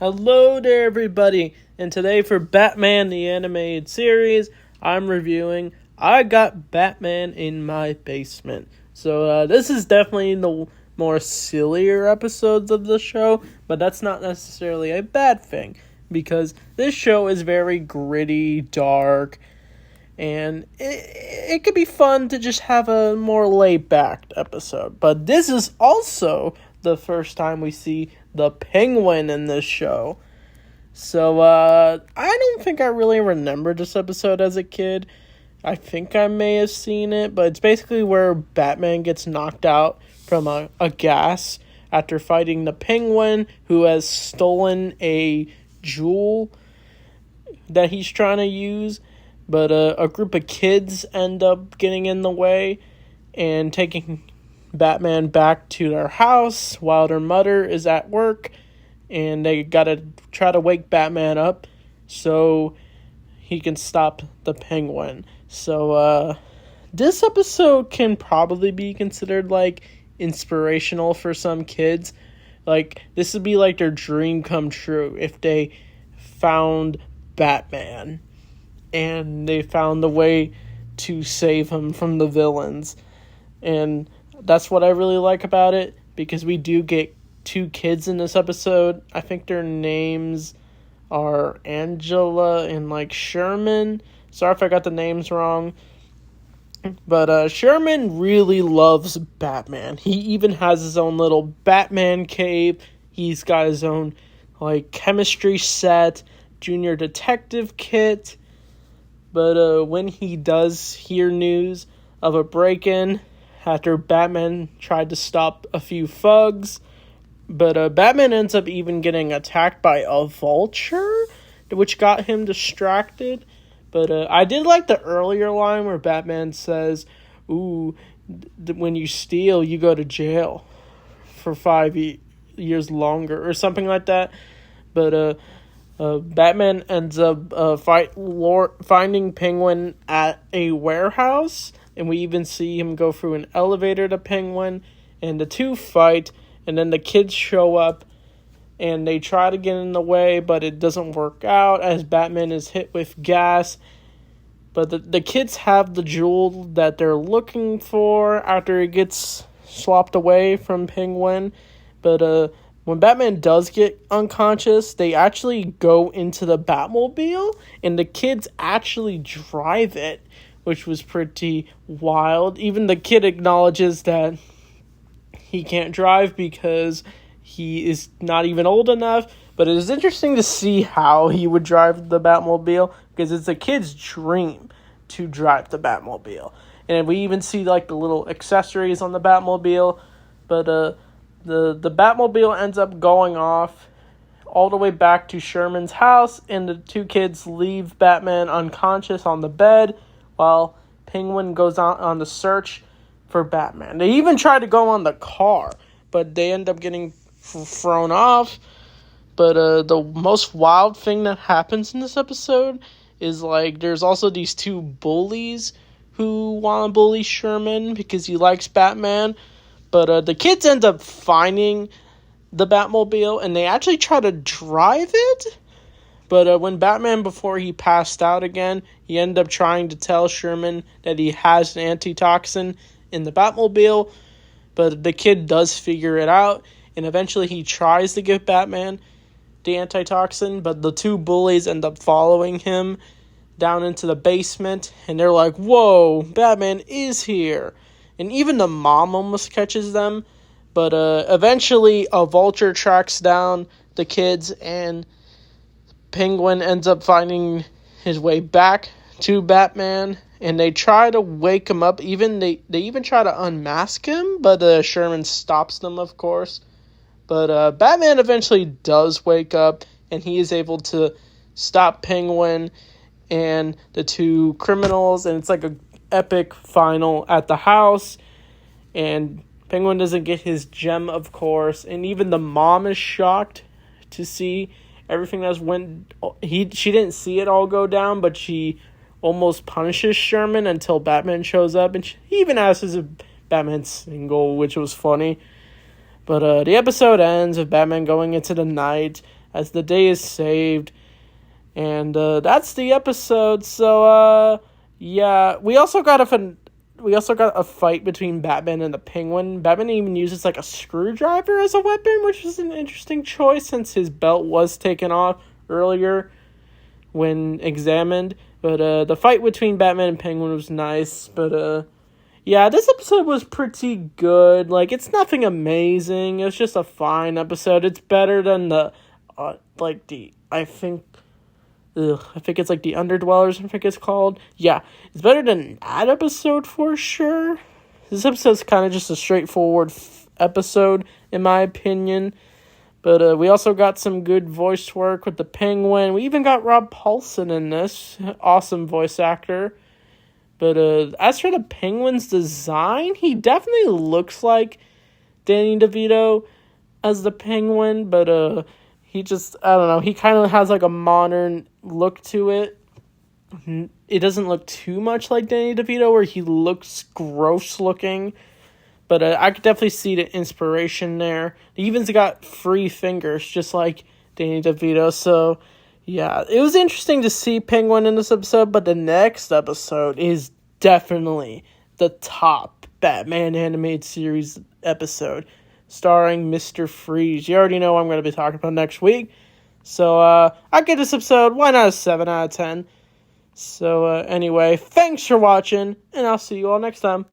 Hello there, everybody, and today for Batman the Animated Series, I'm reviewing I Got Batman in My Basement. So this is definitely the more sillier episodes of the show, but that's not necessarily a bad thing, because this show is very gritty, dark, and it could be fun to just have a more laid-back episode. But this is also the first time we see the Penguin in this show. So, I don't think I really remember this episode as a kid. I think I may have seen it, but it's basically where Batman gets knocked out from a gas after fighting the Penguin, who has stolen a jewel that he's trying to use. But a group of kids end up getting in the way and taking Batman back to their house while their mother is at work, and they gotta try to wake Batman up so he can stop the Penguin. So this episode can probably be considered like inspirational for some kids. Like, this would be like their dream come true if they found Batman and they found a way to save him from the villains. And that's what I really like about it, because we do get two kids in this episode. I think their names are Angela and Sherman. Sorry if I got the names wrong. But Sherman really loves Batman. He even has his own little Batman cave. He's got his own chemistry set, junior detective kit. But when he does hear news of a break-in after Batman tried to stop a few thugs, but Batman ends up even getting attacked by a vulture, which got him distracted. But I did like the earlier line where Batman says, "Ooh, when you steal, you go to jail for 5 years longer," or something like that. But Batman ends up finding Penguin at a warehouse, and we even see him go through an elevator to Penguin, and the two fight, and then the kids show up, and they try to get in the way, but it doesn't work out as Batman is hit with gas. But the kids have the jewel that they're looking for after it gets swapped away from Penguin. But when Batman does get unconscious, they actually go into the Batmobile, and the kids actually drive it, which was pretty wild. Even the kid acknowledges that he can't drive because he is not even old enough. But it is interesting to see how he would drive the Batmobile, because it's a kid's dream to drive the Batmobile. And we even see the little accessories on the Batmobile. But the Batmobile ends up going off all the way back to Sherman's house, and the two kids leave Batman unconscious on the bed while Penguin goes on the search for Batman. They even try to go on the car, but they end up getting thrown off. But the most wild thing that happens in this episode is there's also these two bullies who want to bully Sherman because he likes Batman. But the kids end up finding the Batmobile, and they actually try to drive it. But when Batman, before he passed out again, he ended up trying to tell Sherman that he has an antitoxin in the Batmobile. But the kid does figure it out, and eventually he tries to give Batman the antitoxin, but the two bullies end up following him down into the basement, and they're like, "Whoa, Batman is here." And even the mom almost catches them. But eventually a vulture tracks down the kids, and Penguin ends up finding his way back to Batman, and they try to wake him up. They even try to unmask him, but Sherman stops them, of course. But Batman eventually does wake up, and he is able to stop Penguin and the two criminals, and it's an epic final at the house. And Penguin doesn't get his gem, of course, and even the mom is shocked to see everything that's she didn't see it all go down, but she almost punishes Sherman until Batman shows up, and he even asks if Batman's single, which was funny. But the episode ends with Batman going into the night, as the day is saved. And that's the episode. So yeah, we also got a fight between Batman and the Penguin. Batman even uses like a screwdriver as a weapon, which is an interesting choice since his belt was taken off earlier when examined. But the fight between Batman and Penguin was nice. But yeah, this episode was pretty good. Like, it's nothing amazing. It's just a fine episode. It's better than the I think it's like the Underdwellers, I think it's called. Yeah, it's better than that episode for sure. This episode's kind of just a straightforward episode, in my opinion. But we also got some good voice work with the Penguin. We even got Rob Paulsen in this. Awesome voice actor. But as for the Penguin's design, he definitely looks like Danny DeVito as the Penguin. But he just, I don't know, he kind of has like a modern look to it. It doesn't look too much like Danny DeVito where he looks gross looking. But I could definitely see the inspiration there. He even's got free fingers, just like Danny DeVito. So, yeah, it was interesting to see Penguin in this episode. But the next episode is definitely the top Batman animated series episode, starring Mr. Freeze. You already know what I'm going to be talking about next week. So, I give this episode, why not a 7 out of 10? So, anyway, thanks for watching, and I'll see you all next time.